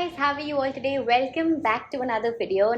guys, how are you all today? Welcome back to another video.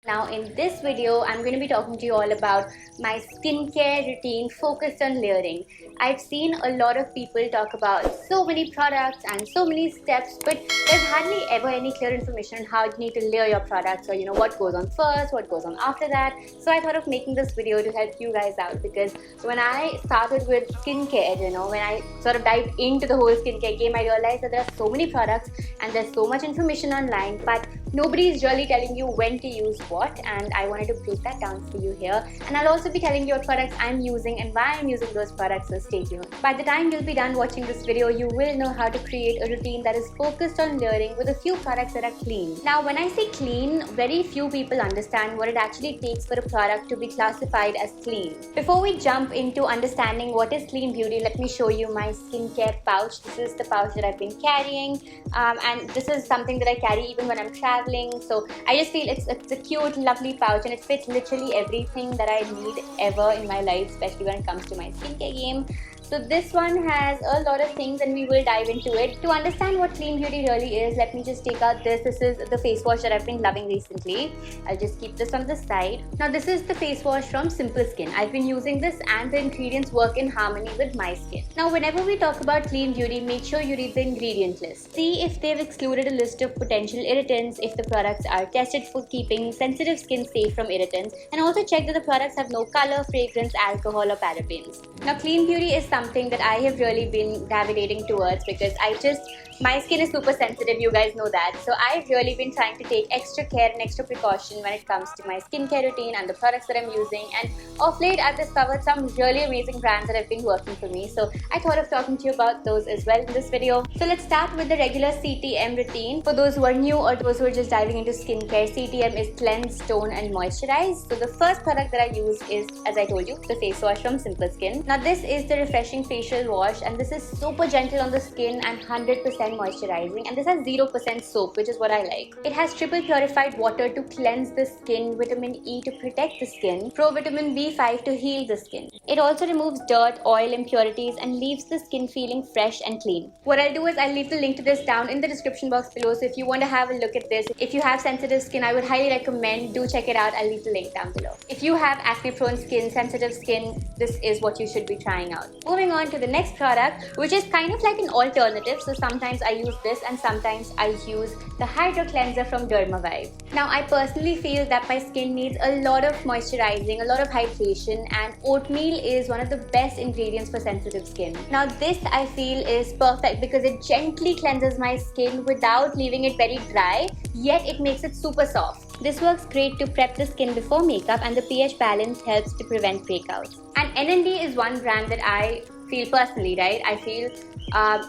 Now in this video, I'm going to be talking to you all about my skincare routine focused on layering. I've seen a lot of people talk about so many products and so many steps, but there's hardly ever any clear information on how you need to layer your products, or what goes on first, what goes on after that. So I thought of making this video to help you guys out, because when I started with skincare, when I sort of dived into the whole skincare game, I realized that there are so many products and there's so much information online, but nobody is really telling you when to use what, and I wanted to break that down for you here. And I'll also be telling you what products I'm using and why I'm using those products, so stay tuned. By the time you'll be done watching this video, you will know how to create a routine that is focused on layering with a few products that are clean. Now when I say clean, very few people understand what it actually takes for a product to be classified as clean. Before we jump into understanding what is clean beauty, let me show you my skincare pouch. This is the pouch that I've been carrying, and this is something that I carry even when I'm traveling. So I just feel it's a cute, lovely pouch, and it fits literally everything that I need ever in my life, especially when it comes to my skincare game. So this one has a lot of things and we will dive into it. To understand what clean beauty really is, let me just take out this. This is the face wash that I've been loving recently. I'll just keep this on the side. Now this is the face wash from Simple Skin. I've been using this and the ingredients work in harmony with my skin. Now whenever we talk about clean beauty, make sure you read the ingredient list. See if they've excluded a list of potential irritants, if the products are tested for keeping sensitive skin safe from irritants, and also check that the products have no color, fragrance, alcohol or parabens. Now clean beauty is something that I have really been gravitating towards, because my skin is super sensitive, you guys know that. So I've really been trying to take extra care and extra precaution when it comes to my skincare routine and the products that I'm using. And of late, I've discovered some really amazing brands that have been working for me. So I thought of talking to you about those as well in this video. So let's start with the regular CTM routine. For those who are new or those who are just diving into skincare, CTM is cleanse, tone and moisturize. So the first product that I use is, as I told you, the face wash from Simple Skin. Now this is the refreshing facial wash, and this is super gentle on the skin and 100% moisturizing, and this has 0% soap, which is what I like. It has triple purified water to cleanse the skin, vitamin E to protect the skin, provitamin B5 to heal the skin. It also removes dirt, oil, impurities and leaves the skin feeling fresh and clean. What I'll do is I'll leave the link to this down in the description box below, so if you want to have a look at this, if you have sensitive skin, I would highly recommend, do check it out. I'll leave the link down below. If you have acne prone skin, sensitive skin, this is what you should be trying out. Moving on to the next product, which is kind of like an alternative. So sometimes I use this and sometimes I use the Hydra cleanser from Dermavive. Now I personally feel that my skin needs a lot of moisturizing, a lot of hydration, and oatmeal is one of the best ingredients for sensitive skin. Now this I feel is perfect because it gently cleanses my skin without leaving it very dry, yet it makes it super soft. This works great to prep the skin before makeup, and the pH balance helps to prevent breakouts. And NND is one brand that I feel personally, right? I feel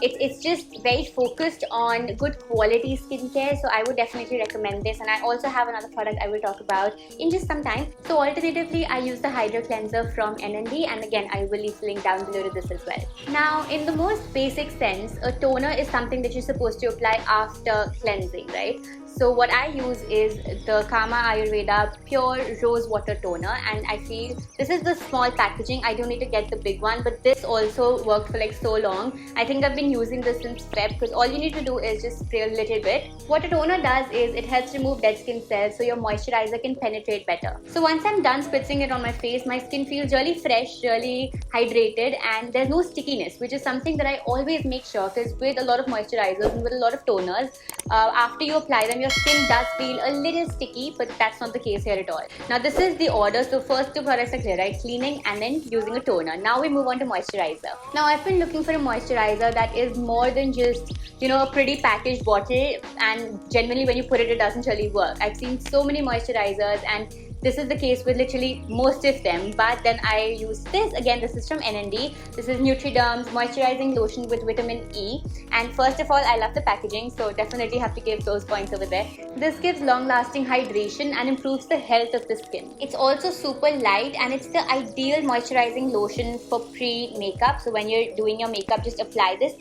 it's just very focused on good quality skincare, so I would definitely recommend this. And I also have another product I will talk about in just some time. So alternatively, I use the Hydra cleanser from NND, and again I will leave the link down below to this as well. Now in the most basic sense, a toner is something that you're supposed to apply after cleansing, right? So what I use is the Kama Ayurveda Pure Rose Water Toner, and I feel this is the small packaging. I don't need to get the big one, but this also worked for like so long. I think I've been using this since Feb, because all you need to do is just spray a little bit. What a toner does is it helps remove dead skin cells so your moisturizer can penetrate better. So once I'm done spritzing it on my face, my skin feels really fresh, really hydrated, and there's no stickiness, which is something that I always make sure, because with a lot of moisturizers and with a lot of toners, after you apply them, your skin does feel a little sticky, but that's not the case here at all. Now this is the order. So first two products are clear, right? Cleaning and then using a toner. Now we move on to moisturizer. Now I've been looking for a moisturizer that is more than just, a pretty packaged bottle, and generally when you put it, it doesn't really work. I've seen so many moisturizers, and this is the case with literally most of them, but then I use this. Again, this is from NND. This is Neutriderm's Moisturizing Lotion with Vitamin E. And first of all, I love the packaging, so definitely have to give those points over there. This gives long-lasting hydration and improves the health of the skin. It's also super light, and it's the ideal moisturizing lotion for pre-makeup. So when you're doing your makeup, just apply this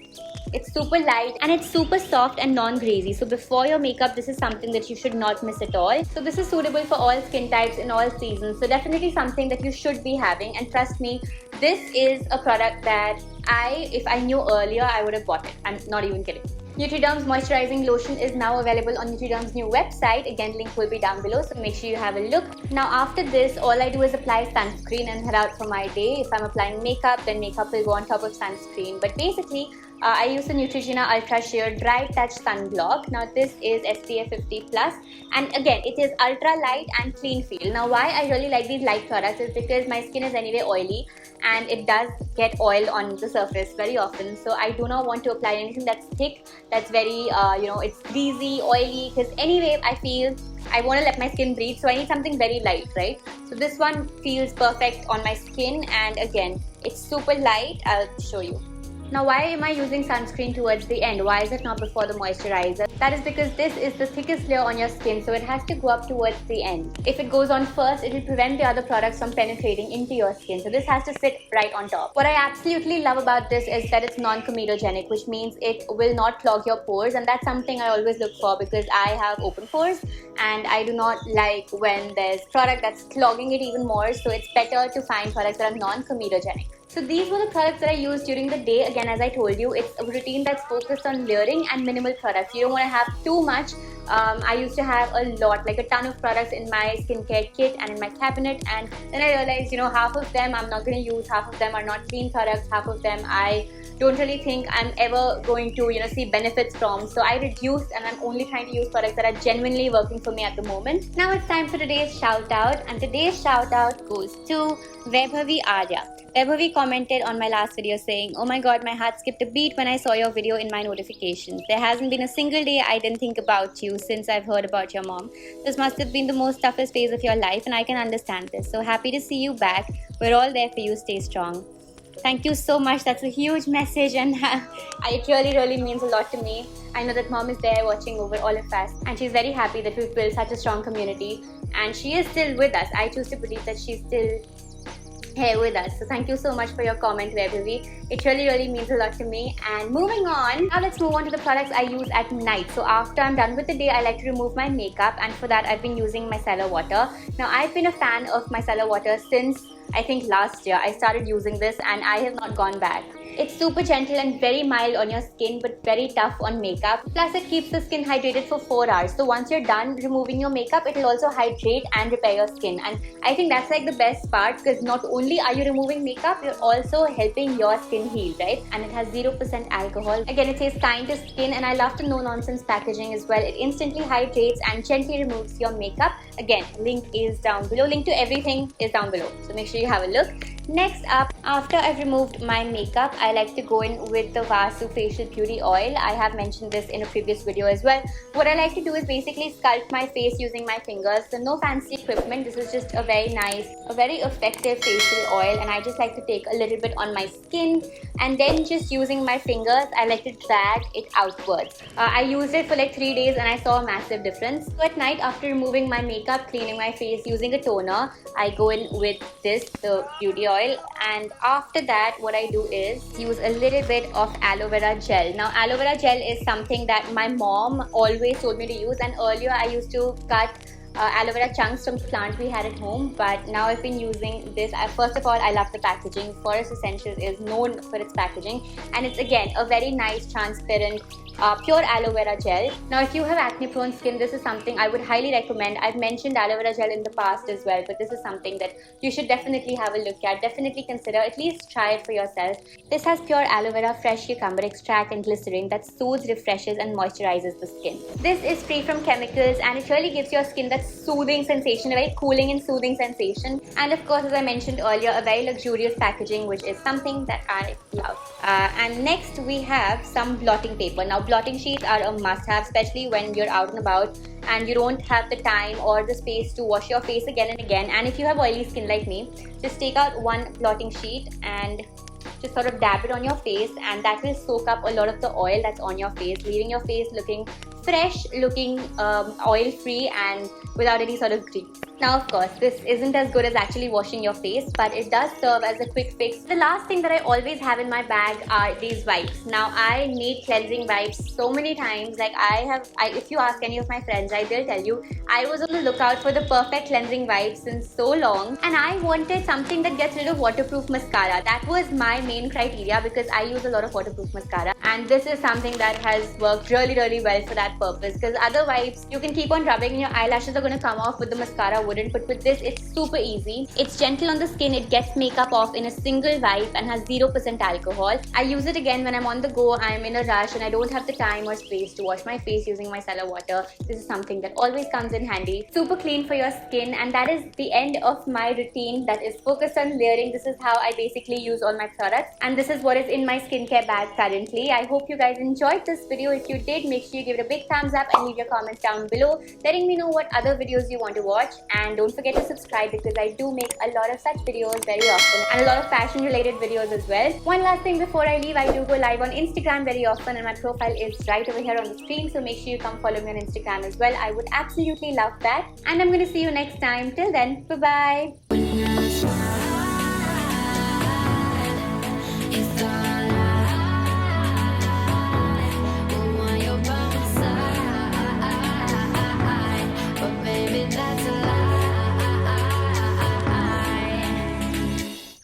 It's super light and it's super soft and non-greasy. So before your makeup, this is something that you should not miss at all. So this is suitable for all skin types in all seasons. So definitely something that you should be having. And trust me, this is a product that if I knew earlier, I would have bought it. I'm not even kidding. Neutriderm's Moisturizing Lotion is now available on Neutriderm's new website. Again, link will be down below, so make sure you have a look. Now after this, all I do is apply sunscreen and head out for my day. If I'm applying makeup, then makeup will go on top of sunscreen. But basically, I use the Neutrogena UltraSheer Dry Touch Sunblock. Now this is SPF 50+, and again it is ultra light and clean feel. Now why I really like these light products is because my skin is anyway oily and it does get oil on the surface very often. So I do not want to apply anything that's thick, that's very it's greasy, oily, because anyway I feel I want to let my skin breathe, so I need something very light, right? So this one feels perfect on my skin, and again it's super light. I'll show you. Now why am I using sunscreen towards the end? Why is it not before the moisturizer? That is because this is the thickest layer on your skin, so it has to go up towards the end. If it goes on first, it will prevent the other products from penetrating into your skin. So this has to sit right on top. What I absolutely love about this is that it's non-comedogenic, which means it will not clog your pores, and that's something I always look for because I have open pores and I do not like when there's product that's clogging it even more. So it's better to find products that are non-comedogenic. So these were the products that I used during the day. Again, as I told you, it's a routine that's focused on layering and minimal products. You don't want to have too much. I used to have a lot, like a ton of products in my skincare kit and in my cabinet, and then I realized, half of them I'm not going to use, half of them are not clean products, half of them I don't really think I'm ever going to see benefits from. So I reduced, and I'm only trying to use products that are genuinely working for me at the moment. Now it's time for today's shout out, and today's shout out goes to Vaibhavi Arya. Dermavive commented on my last video saying, "Oh my god, my heart skipped a beat when I saw your video in my notifications. There hasn't been a single day I didn't think about you since I've heard about your mom. This must have been the most toughest phase of your life, and I can understand this. So happy to see you back. We're all there for you. Stay strong." Thank you so much. That's a huge message, and it really means a lot to me. I know that mom is there watching over all of us, and she's very happy that we've built such a strong community, and she is still with us. I choose to believe that she's still here with us. So thank you so much for your comment, Vaibhavi. It really means a lot to me. And moving on, now let's move on to the products I use at night. So after I'm done with the day, I like to remove my makeup, and for that I've been using Micellar water. Now I've been a fan of Micellar water since I think last year. I started using this and I have not gone back. It's super gentle and very mild on your skin, but very tough on makeup. Plus it keeps the skin hydrated for 4 hours. So once you're done removing your makeup, it will also hydrate and repair your skin. And I think that's like the best part, because not only are you removing makeup, you're also helping your skin heal, right? And it has 0% alcohol. Again, it says kind to skin, and I love the no nonsense packaging as well. It instantly hydrates and gently removes your makeup. Again, link is down below. Link to everything is down below. So make sure you have a look. Next up, after I've removed my makeup, I like to go in with the Vasu Facial Beauty Oil. I have mentioned this in a previous video as well. What I like to do is basically sculpt my face using my fingers. So no fancy equipment. This is just a very nice, a very effective facial oil, and I just like to take a little bit on my skin, and then just using my fingers, I like to drag it outwards. I used it for like 3 days and I saw a massive difference. So at night, after removing my makeup, cleaning my face using a toner, I go in with this, the beauty oil. And after that, what I do is use a little bit of aloe vera gel. Now aloe vera gel is something that my mom always told me to use, and earlier I used to cut aloe vera chunks from plant we had at home, but now I've been using this. First of all, I love the packaging. Forest Essentials is known for its packaging, and it's again a very nice transparent pure aloe vera gel. Now if you have acne prone skin, this is something I would highly recommend. I've mentioned aloe vera gel in the past as well, but this is something that you should definitely have a look at. Definitely consider, at least try it for yourself. This has pure aloe vera, fresh cucumber extract and glycerin that soothes, refreshes and moisturizes the skin. This is free from chemicals, and it really gives your skin that soothing sensation, a very cooling and soothing sensation. And of course, as I mentioned earlier, a very luxurious packaging, which is something that I love. And next we have some blotting paper. Now blotting sheets are a must-have, especially when you're out and about and you don't have the time or the space to wash your face again and again. And if you have oily skin like me, just take out one blotting sheet and just sort of dab it on your face, and that will soak up a lot of the oil that's on your face, leaving your face looking fresh, looking oil-free and without any sort of grease. Now, of course, this isn't as good as actually washing your face, but it does serve as a quick fix. The last thing that I always have in my bag are these wipes. Now, I need cleansing wipes so many times. Like if you ask any of my friends, they'll tell you, I was on the lookout for the perfect cleansing wipes since so long, and I wanted something that gets rid of waterproof mascara. That was my main criteria because I use a lot of waterproof mascara, and this is something that has worked really, really well for that purpose, because other wipes, you can keep on rubbing and your eyelashes are going to come off, but the mascara wouldn't. But with this, it's super easy. It's gentle on the skin, it gets makeup off in a single wipe and has 0% alcohol. I use it again when I'm on the go, I'm in a rush and I don't have the time or space to wash my face using micellar water. This is something that always comes in handy. Super clean for your skin, and that is the end of my routine that is focused on layering. This is how I basically use all my products, and this is what is in my skincare bag currently. I hope you guys enjoyed this video. If you did, make sure you give it a big thumbs up and leave your comments down below, letting me know what other videos you want to watch. And don't forget to subscribe because I do make a lot of such videos very often, and a lot of fashion related videos as well. One last thing before I leave, I do go live on Instagram very often, and my profile is right over here on the screen, so make sure you come follow me on Instagram as well. I would absolutely love that, and I'm going to see you next time. Till then, bye bye. That's